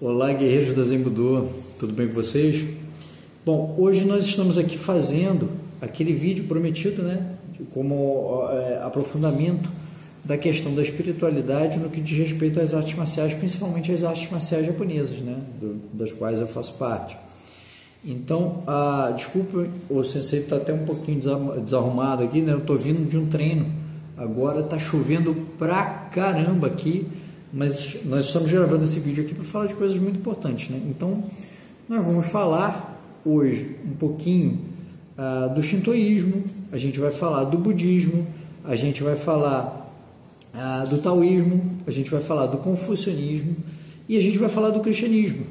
Olá, guerreiros da Zenbudo, tudo bem com vocês? Bom, hoje nós estamos aqui fazendo aquele vídeo prometido, né, como aprofundamento da questão da espiritualidade no que diz respeito às artes marciais, principalmente às artes marciais japonesas, né, das quais eu faço parte. Então, desculpa, o sensei está até um pouquinho desarrumado aqui, né, eu estou vindo de um treino, agora está chovendo pra caramba aqui, mas nós estamos gravando esse vídeo aqui para falar de coisas muito importantes, né? Então, nós vamos falar hoje um pouquinho do shintoísmo, a gente vai falar do budismo, a gente vai falar do taoísmo, a gente vai falar do confucionismo e a gente vai falar do cristianismo.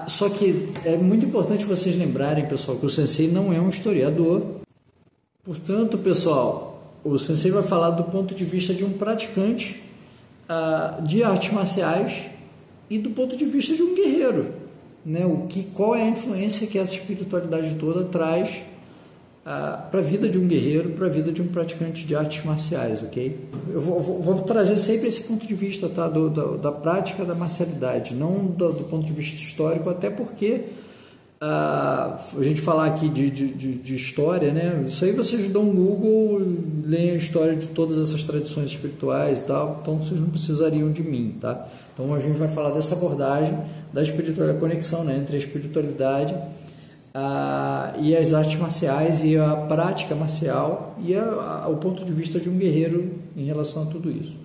Só que é muito importante vocês lembrarem, pessoal, que o sensei não é um historiador. Portanto, pessoal, o sensei vai falar do ponto de vista de um praticante de artes marciais e do ponto de vista de um guerreiro, né? Qual é a influência que essa espiritualidade toda traz para a vida de um guerreiro, para a vida de um praticante de artes marciais, ok? Eu vou trazer sempre esse ponto de vista, tá? Da prática da marcialidade, não do ponto de vista histórico, até porque a gente falar aqui de história, né? Isso aí vocês dão um Google, leem a história de todas essas tradições espirituais e tal, então vocês não precisariam de mim, tá? Então a gente vai falar dessa abordagem da espiritualidade, a conexão, né, entre a espiritualidade e as artes marciais e a prática marcial e o ponto de vista de um guerreiro em relação a tudo isso.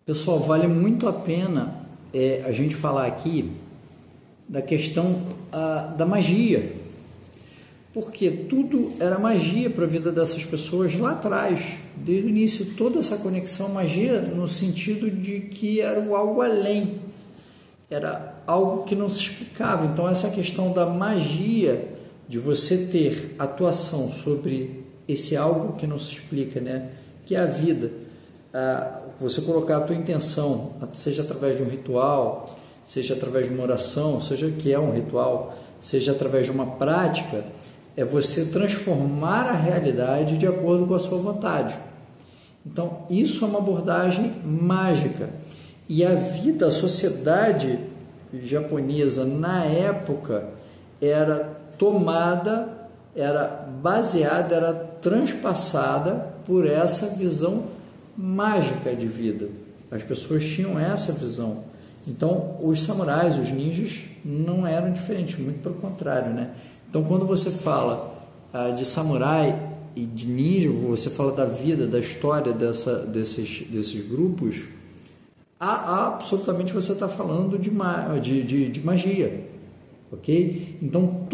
Pessoal, vale muito a pena a gente falar aqui da questão da magia, porque tudo era magia para a vida dessas pessoas lá atrás, desde o início, toda essa conexão, magia no sentido de que era algo além, era algo que não se explicava. Então essa questão da magia, de você ter atuação sobre esse algo que não se explica, né, que é a vida, você colocar a tua intenção, seja através de um ritual, seja através de uma oração, seja o que é um ritual, seja através de uma prática, é você transformar a realidade de acordo com a sua vontade. Então, isso é uma abordagem mágica. E a vida, a sociedade japonesa, na época, era tomada, era baseada, era transpassada por essa visão mágica de vida. As pessoas tinham essa visão. Então, os samurais, os ninjas, não eram diferentes, muito pelo contrário, né? Então, quando você fala de samurai e de ninja, você fala da vida, da história desses grupos, absolutamente você está falando de magia, ok? Então,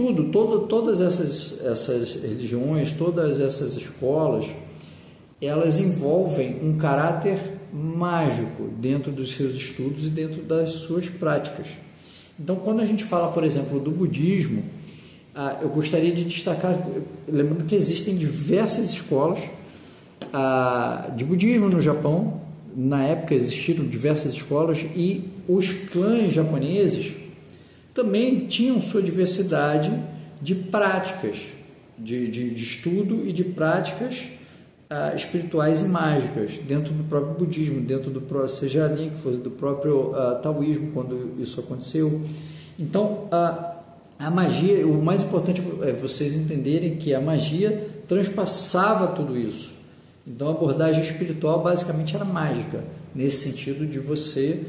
todas essas religiões, todas essas escolas, elas envolvem um caráter mágico dentro dos seus estudos e dentro das suas práticas. Então, quando a gente fala, por exemplo, do budismo, eu gostaria de destacar, lembrando que existem diversas escolas de budismo no Japão. Na época existiram diversas escolas e os clãs japoneses também tinham sua diversidade de práticas de estudo e de práticas espirituais e mágicas dentro do próprio budismo, dentro do próprio, seja a linha que fosse do próprio taoísmo, quando isso aconteceu. Então, a magia, o mais importante é vocês entenderem que a magia transpassava tudo isso. Então, a abordagem espiritual basicamente era mágica, nesse sentido de você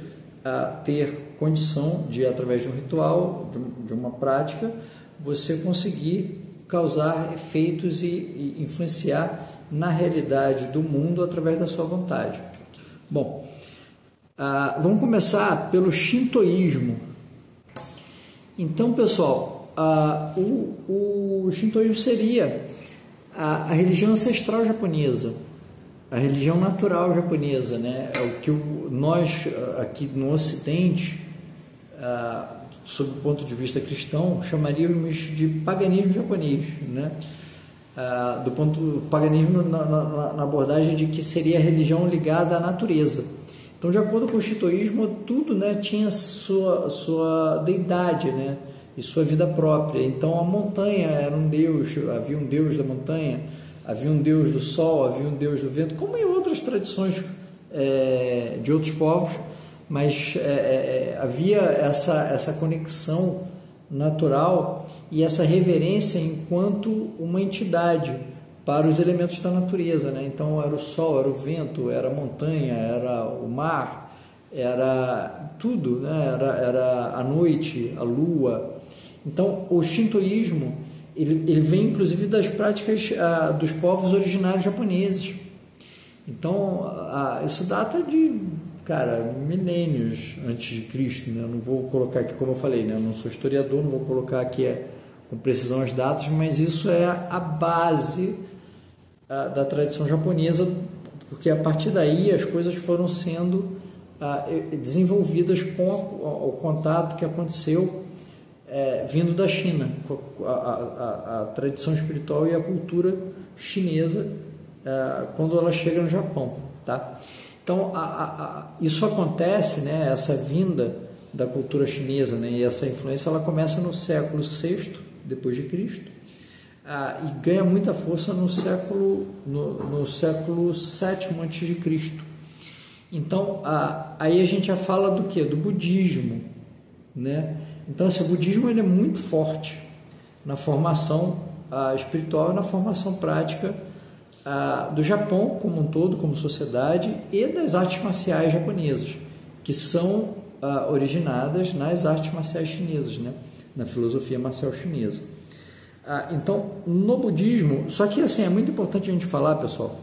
ter condição de, através de um ritual, de uma prática, você conseguir causar efeitos e influenciar na realidade do mundo através da sua vontade. Bom, vamos começar pelo shintoísmo. Então, pessoal, o shintoísmo seria a religião ancestral japonesa, a religião natural japonesa, né? É o que nós aqui no Ocidente, sob o ponto de vista cristão, chamaríamos de paganismo japonês, né? Do paganismo na abordagem de que seria a religião ligada à natureza. Então, de acordo com o shintoísmo, tudo, né, tinha sua deidade, né, e sua vida própria. Então, a montanha era um deus, havia um deus da montanha, havia um deus do sol, havia um deus do vento, como em outras tradições de outros povos, mas havia essa conexão natural e essa reverência enquanto uma entidade para os elementos da natureza, né? Então era o sol, era o vento, era a montanha, era o mar, era tudo, né? Era a noite, a lua. Então o shintoísmo ele vem inclusive das práticas dos povos originários japoneses. Então isso data de milênios antes de Cristo, né? Eu não vou colocar aqui, como eu falei, né? Eu não sou historiador, não vou colocar aqui com precisão as datas, mas isso é a base da tradição japonesa, porque a partir daí as coisas foram sendo desenvolvidas com o contato que aconteceu vindo da China, a tradição espiritual e a cultura chinesa quando ela chega no Japão, tá? Então isso acontece, né? Essa vinda da cultura chinesa, né? E essa influência ela começa no século VI depois de Cristo e ganha muita força no século VII antes de Cristo. Então aí a gente já fala do que? Do budismo, né? Então esse budismo ele é muito forte na formação espiritual e na formação prática do Japão como um todo, como sociedade, e das artes marciais japonesas, que são originadas nas artes marciais chinesas, né? Na filosofia marcial chinesa. Então, no budismo, só que assim, é muito importante a gente falar, pessoal,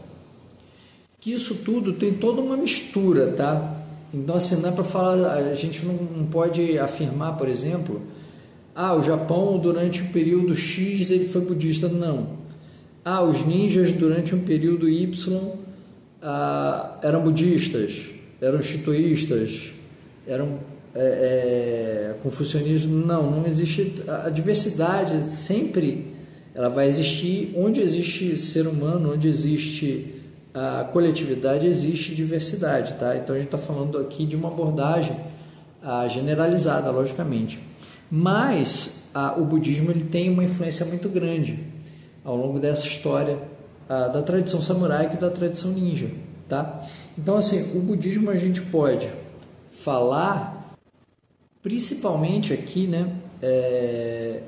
que isso tudo tem toda uma mistura, tá? Então, assim, não é para falar, a gente não pode afirmar, por exemplo, o Japão durante o período X ele foi budista, não. Os ninjas durante um período Y eram budistas, eram shintoístas, eram confucionistas. Não existe. A diversidade sempre ela vai existir. Onde existe ser humano, onde existe a coletividade, existe diversidade, tá? Então a gente está falando aqui de uma abordagem generalizada, logicamente. Mas o budismo ele tem uma influência muito grande ao longo dessa história da tradição samurai e da tradição ninja, tá? Então, assim, o budismo a gente pode falar principalmente aqui, né?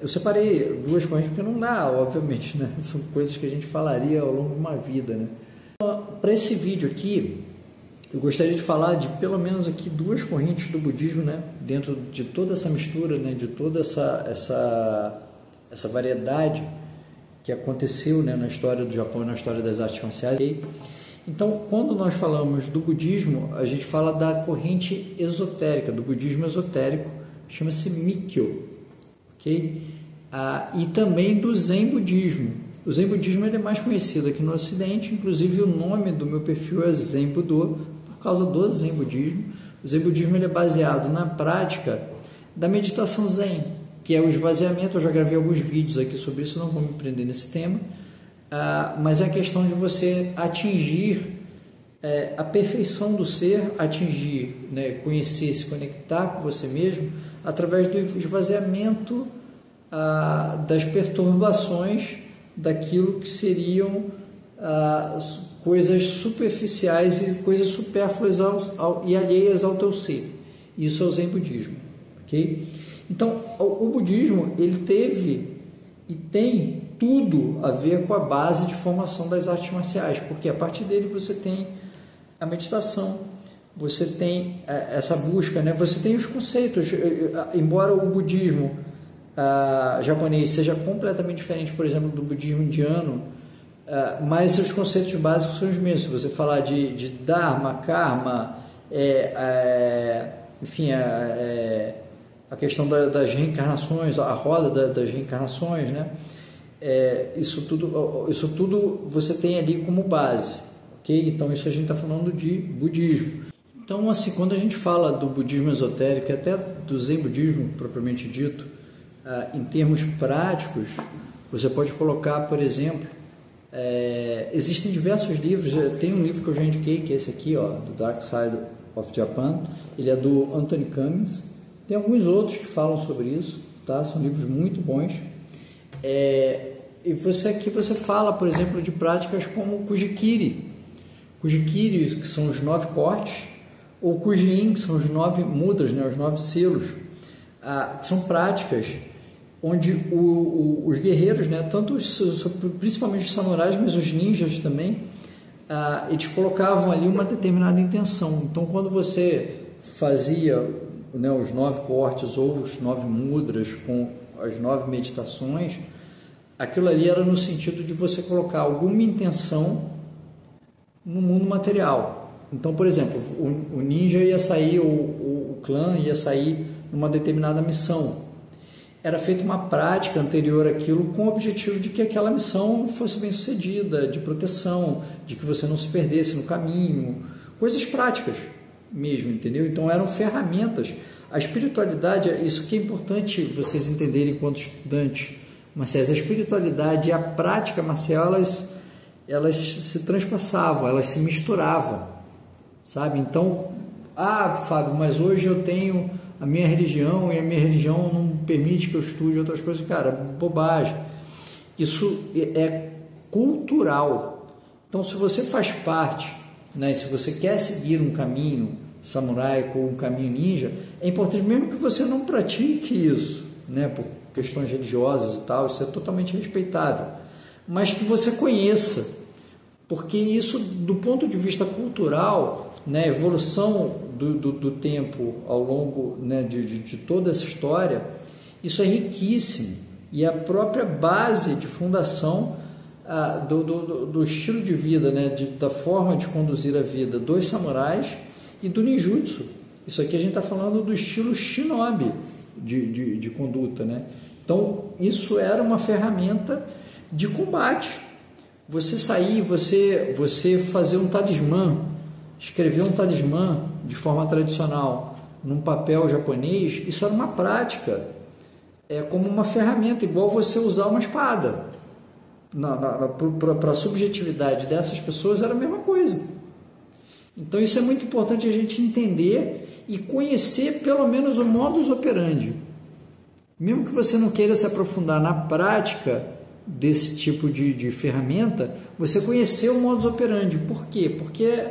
Eu separei duas coisas porque não dá, obviamente, né? São coisas que a gente falaria ao longo de uma vida, né? Para esse vídeo aqui, eu gostaria de falar de pelo menos aqui duas correntes do budismo, né? Dentro de toda essa mistura, né? De toda essa variedade que aconteceu, né, na história do Japão e na história das artes marciais. Então, quando nós falamos do budismo, a gente fala da corrente esotérica, do budismo esotérico, chama-se Mikkyo, ok? E também do Zen budismo. O Zen budismo ele é mais conhecido aqui no Ocidente, inclusive o nome do meu perfil é Zen Budô, por causa do Zen budismo. O Zen budismo ele é baseado na prática da meditação Zen, que é o esvaziamento. Eu já gravei alguns vídeos aqui sobre isso, não vou me prender nesse tema, mas é a questão de você atingir a perfeição do ser, atingir, né, conhecer, se conectar com você mesmo através do esvaziamento das perturbações daquilo que seriam coisas superficiais e coisas supérfluas e alheias ao teu ser. Isso é o Zen budismo, ok? Então, o budismo ele teve e tem tudo a ver com a base de formação das artes marciais, porque a partir dele você tem a meditação, você tem essa busca, né? Você tem os conceitos, embora o budismo japonês seja completamente diferente, por exemplo, do budismo indiano, mas os conceitos básicos são os mesmos. Se você falar de Dharma, Karma, enfim, a questão das reencarnações, a roda das reencarnações, né? Isso tudo você tem ali como base, ok? Então isso a gente está falando de budismo. Então, assim, quando a gente fala do budismo esotérico e até do Zen budismo propriamente dito, em termos práticos, você pode colocar, por exemplo, existem diversos livros. Tem um livro que eu já indiquei, que é esse aqui, ó, The Dark Side of Japan. Ele é do Anthony Cummins. Tem alguns outros que falam sobre isso, tá? São livros muito bons. E você fala, por exemplo, de práticas como o Kujikiri. Kujikiri, que são os 9 cortes, ou Kujin, que são os 9 mudras, né, os 9 selos, que são práticas onde os guerreiros, né, tanto principalmente os samurais, mas os ninjas também, eles colocavam ali uma determinada intenção. Então, quando você fazia, né, os 9 cortes ou os 9 mudras com as 9 meditações, aquilo ali era no sentido de você colocar alguma intenção no mundo material. Então, por exemplo, o ninja ia sair, o clã ia sair numa determinada missão. Era feita uma prática anterior àquilo com o objetivo de que aquela missão fosse bem sucedida, de proteção, de que você não se perdesse no caminho, coisas práticas mesmo, entendeu? Então eram ferramentas. A espiritualidade, isso que é importante vocês entenderem enquanto estudantes marciais, a espiritualidade e a prática marcial, elas se transpassavam, elas se misturavam, sabe? Então, Fábio, mas hoje eu tenho a minha religião e a minha religião não permite que eu estude outras coisas. Cara, bobagem. Isso é cultural. Então, se você faz parte, né, se você quer seguir um caminho samurai ou um caminho ninja, é importante mesmo que você não pratique isso, né, por questões religiosas e tal, isso é totalmente respeitável, mas que você conheça, porque isso, do ponto de vista cultural, né, evolução do tempo ao longo, né, de toda essa história, isso é riquíssimo, e a própria base de fundação do estilo de vida, né, da forma de conduzir a vida dos samurais e do ninjutsu. Isso aqui a gente está falando do estilo shinobi de conduta, né? Então, isso era uma ferramenta de combate. Você sair, você fazer um talismã, escrever um talismã de forma tradicional num papel japonês, isso era uma prática, como uma ferramenta, igual você usar uma espada. Para a subjetividade dessas pessoas era a mesma coisa. Então isso é muito importante a gente entender e conhecer pelo menos o modus operandi. Mesmo que você não queira se aprofundar na prática desse tipo de ferramenta, você conhecer o modus operandi. Por quê? Porque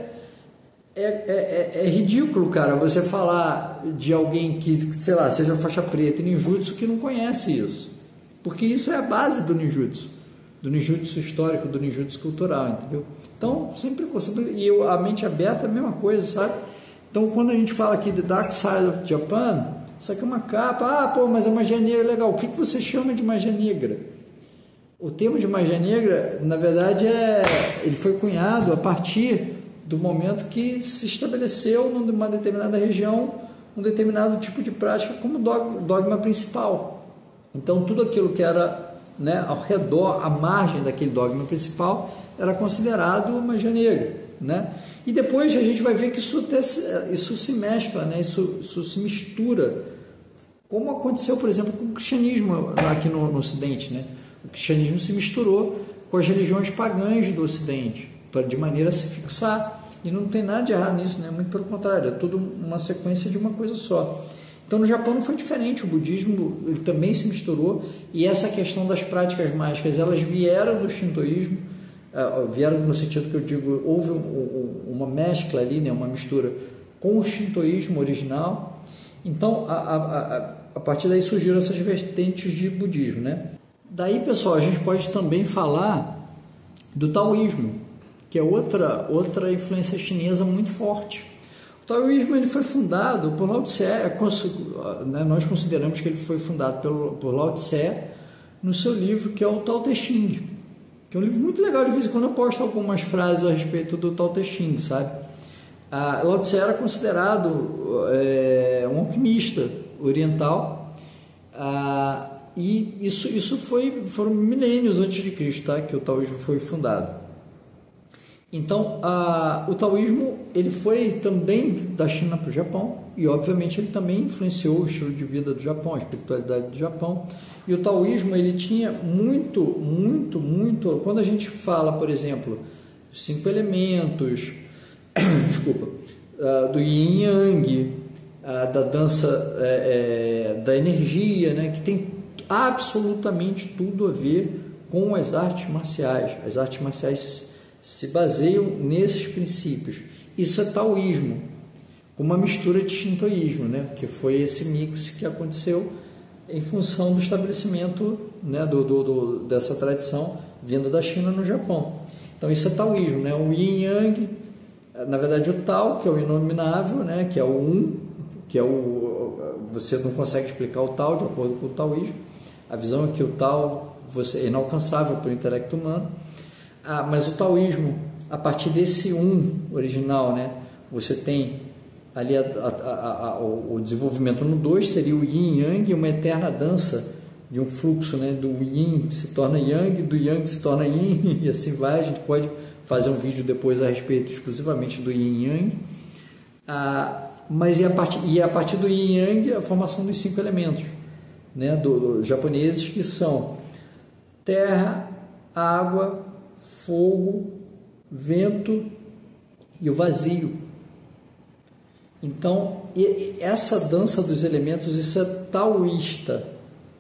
é ridículo, cara, você falar de alguém que, sei lá, seja faixa preta em ninjutsu que não conhece isso. Porque isso é a base do ninjutsu histórico, do ninjutsu cultural, entendeu? Então, a mente aberta é a mesma coisa, sabe? Então, quando a gente fala aqui de Dark Side of Japan, isso aqui é uma capa, mas a magia negra é legal. O que você chama de magia negra? O termo de magia negra, na verdade, ele foi cunhado a partir do momento que se estabeleceu numa determinada região um determinado tipo de prática como dogma principal. Então, tudo aquilo que era, né, ao redor, à margem daquele dogma principal, era considerado magia negra, né? E depois a gente vai ver que isso se mescla, né? Isso se mistura, como aconteceu, por exemplo, com o cristianismo aqui no Ocidente, né? O cristianismo se misturou com as religiões pagãs do Ocidente, de maneira a se fixar, e não tem nada de errado nisso, né? Muito pelo contrário, é tudo uma sequência de uma coisa só. Então, no Japão não foi diferente, o budismo ele também se misturou, e essa questão das práticas mágicas, elas vieram do shintoísmo, vieram no sentido que eu digo, houve uma mescla ali, né, uma mistura com o shintoísmo original. Então, a partir daí surgiram essas vertentes de budismo, né? Daí, pessoal, a gente pode também falar do taoísmo, que é outra influência chinesa muito forte. O taoísmo ele foi fundado por Lao Tse, né, nós consideramos que ele foi fundado por Lao Tse no seu livro, que é o Tao Te Ching, que é um livro muito legal. De vez em quando eu posto algumas frases a respeito do Tao Te Ching, sabe? Lao Tse era considerado um alquimista oriental, e isso foram milênios antes de Cristo, tá? Que o taoísmo foi fundado. Então, o taoísmo ele foi também da China para o Japão, e obviamente ele também influenciou o estilo de vida do Japão, a espiritualidade do Japão. E o taoísmo ele tinha muito, quando a gente fala, por exemplo, 5 elementos, do yin e yang, da dança da energia, né, que tem absolutamente tudo a ver com as artes marciais. As artes marciais se baseiam nesses princípios. Isso é taoísmo. com uma mistura de shintoísmo, né? Que foi esse mix que aconteceu em função do estabelecimento, né, dessa tradição vinda da China no Japão. Então isso é taoísmo, né? O yin yang, na verdade o Tao, que é o inominável, né, que é o um, que é você não consegue explicar o Tao de acordo com o taoísmo. A visão é que o Tao é inalcançável pelo intelecto humano. Mas o taoísmo, a partir desse um original, né, você tem ali o desenvolvimento no 2 seria o yin e yang, uma eterna dança de um fluxo, né, do yin que se torna yang, do yang que se torna yin, e assim vai. A gente pode fazer um vídeo depois a respeito exclusivamente do yin e yang. Mas a partir do yin e yang, a formação dos 5 elementos, né, dos japoneses, que são terra, água, fogo, vento e o vazio. Então, essa dança dos elementos, isso é taoísta,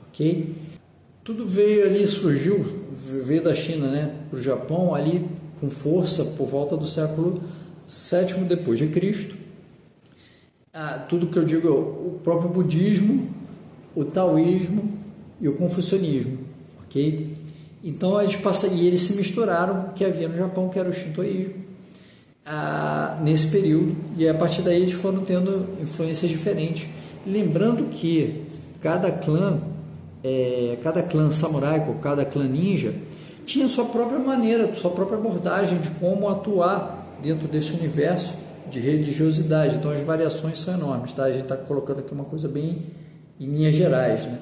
ok? Tudo veio da China, né, para o Japão, ali com força por volta do século VII depois de Cristo. Tudo que eu digo, o próprio budismo, o taoísmo e o confucionismo, ok? Então, eles se misturaram, o que havia no Japão, que era o shintoísmo, nesse período, e a partir daí eles foram tendo influências diferentes, lembrando que cada clã samuraico, cada clã ninja tinha sua própria maneira, sua própria abordagem de como atuar dentro desse universo de religiosidade. Então as variações são enormes, tá? A gente está colocando aqui uma coisa bem em linhas gerais, né?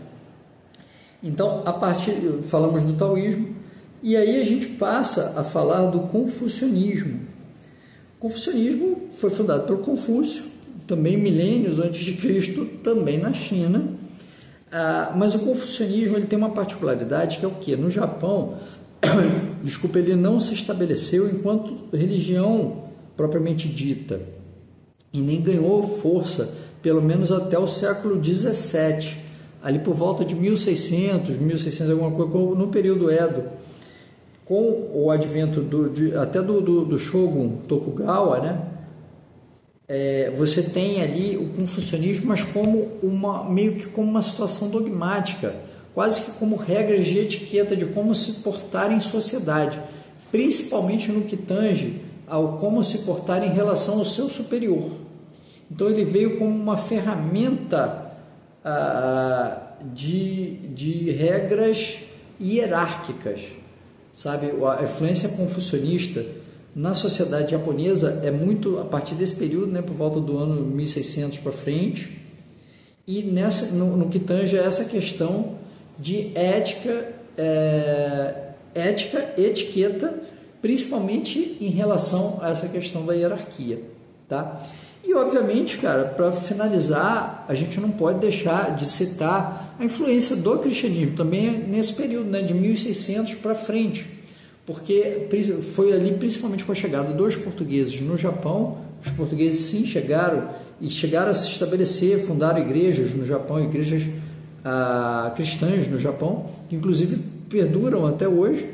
Então, falamos do taoísmo, e aí a gente passa a falar do confucionismo. O confucionismo foi fundado pelo Confúcio, também milênios antes de Cristo, também na China. Mas o confucionismo ele tem uma particularidade que é o quê? No Japão, ele não se estabeleceu enquanto religião propriamente dita, e nem ganhou força, pelo menos até o século XVII, ali por volta de 1600 alguma coisa, no período Edo, com o advento do Shogun Tokugawa, né? Você tem ali o confucionismo, mas meio que como uma situação dogmática, quase que como regras de etiqueta de como se portar em sociedade, principalmente no que tange ao como se portar em relação ao seu superior. Então ele veio como uma ferramenta de regras hierárquicas, sabe? A influência confucionista na sociedade japonesa é muito a partir desse período, né, por volta do ano 1600 para frente, e no que tange a essa questão de ética, etiqueta, principalmente em relação a essa questão da hierarquia, tá? E obviamente, cara, para finalizar, a gente não pode deixar de citar a influência do cristianismo também nesse período, né, de 1600 para frente, porque foi ali principalmente com a chegada dos portugueses no Japão. Os portugueses sim chegaram a se estabelecer, fundaram igrejas no Japão, igrejas cristãs no Japão, que inclusive perduram até hoje.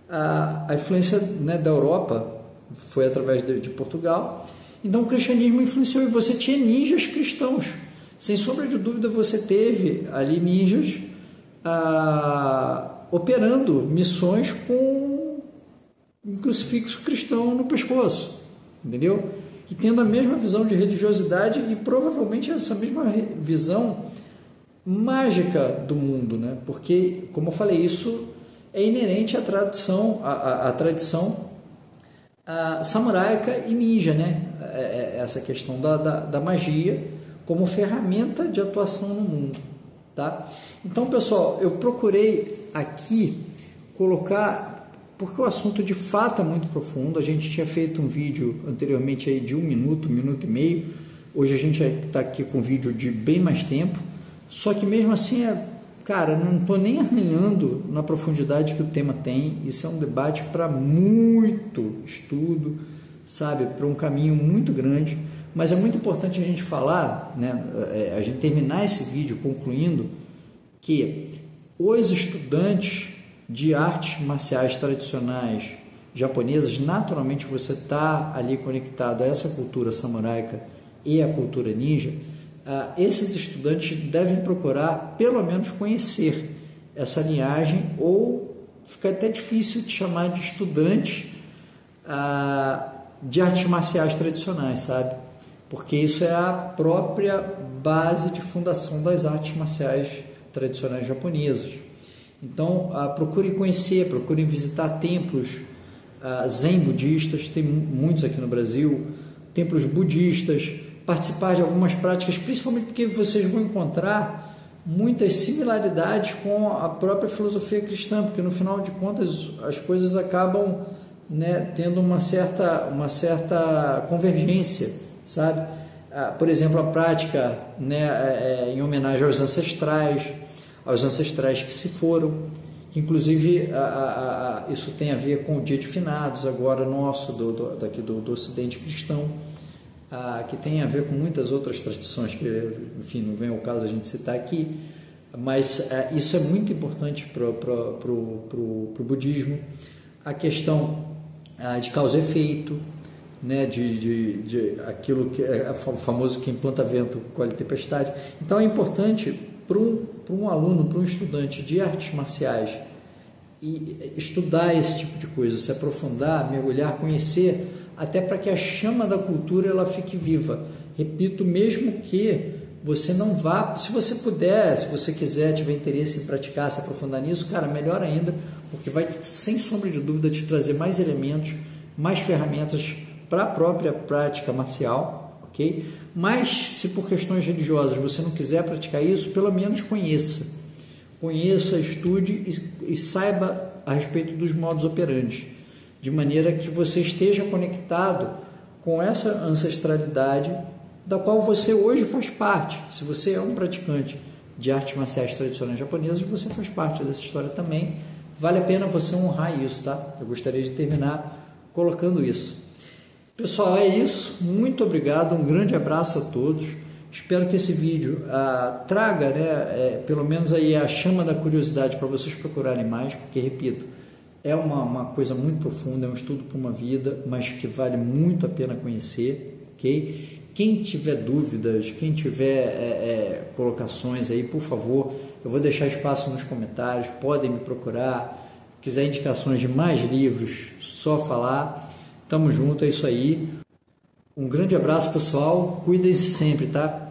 A influência, né, da Europa foi através de Portugal. Então o cristianismo influenciou, e você tinha ninjas cristãos, sem sombra de dúvida. Você teve ali ninjas operando missões com um crucifixo cristão no pescoço, entendeu? E tendo a mesma visão de religiosidade e provavelmente essa mesma visão mágica do mundo, né? Porque, como eu falei, isso é inerente à tradição, à tradição samuraica e ninja, né? Essa questão da magia como ferramenta de atuação no mundo, tá? Então, pessoal, eu procurei aqui colocar, porque o assunto de fato é muito profundo. A gente tinha feito um vídeo anteriormente aí de 1 minuto, 1 minuto e meio. Hoje a gente está aqui com um vídeo de bem mais tempo, só que mesmo assim, cara, não estou nem arranhando na profundidade que o tema tem. Isso é um debate para muito estudo, sabe, para um caminho muito grande, mas é muito importante a gente falar, né, a gente terminar esse vídeo concluindo que os estudantes de artes marciais tradicionais japonesas, naturalmente você está ali conectado a essa cultura samuraica e a cultura ninja, esses estudantes devem procurar pelo menos conhecer essa linhagem, ou fica até difícil de chamar de estudante de artes marciais tradicionais, sabe? Porque isso é a própria base de fundação das artes marciais tradicionais japonesas. Então, procurem conhecer, procurem visitar templos zen budistas, tem muitos aqui no Brasil, templos budistas, participar de algumas práticas, principalmente porque vocês vão encontrar muitas similaridades com a própria filosofia cristã, porque no final de contas as coisas acabam, né, tendo uma certa convergência, sabe? Por exemplo, a prática, né, em homenagem aos ancestrais que se foram, que inclusive isso tem a ver com o Dia de Finados, agora nosso, daqui do Ocidente cristão, que tem a ver com muitas outras tradições, que, enfim, não vem ao caso a gente citar aqui, mas isso é muito importante para o budismo. A questão de causa e efeito, né, de aquilo que é o famoso quem planta vento colhe tempestade. Então é importante para um aluno, para um estudante de artes marciais, e estudar esse tipo de coisa, se aprofundar, mergulhar, conhecer, até para que a chama da cultura ela fique viva. Repito, mesmo que você não vá, se você puder, se você quiser, tiver interesse em praticar, se aprofundar nisso, cara, melhor ainda, porque vai, sem sombra de dúvida, te trazer mais elementos, mais ferramentas para a própria prática marcial, ok? Mas, se por questões religiosas você não quiser praticar isso, pelo menos conheça, estude e saiba a respeito dos modus operandi, de maneira que você esteja conectado com essa ancestralidade da qual você hoje faz parte. Se você é um praticante de artes marciais tradicionais japonesas, você faz parte dessa história também. Vale a pena você honrar isso, tá? Eu gostaria de terminar colocando isso. Pessoal, é isso. Muito obrigado, um grande abraço a todos. Espero que esse vídeo traga, né, pelo menos aí a chama da curiosidade para vocês procurarem mais, porque, repito, é uma coisa muito profunda, é um estudo para uma vida, mas que vale muito a pena conhecer, ok? Quem tiver dúvidas, quem tiver colocações aí, por favor, eu vou deixar espaço nos comentários, podem me procurar. Quiser indicações de mais livros, só falar. Tamo junto, é isso aí. Um grande abraço, pessoal. Cuidem-se sempre, tá?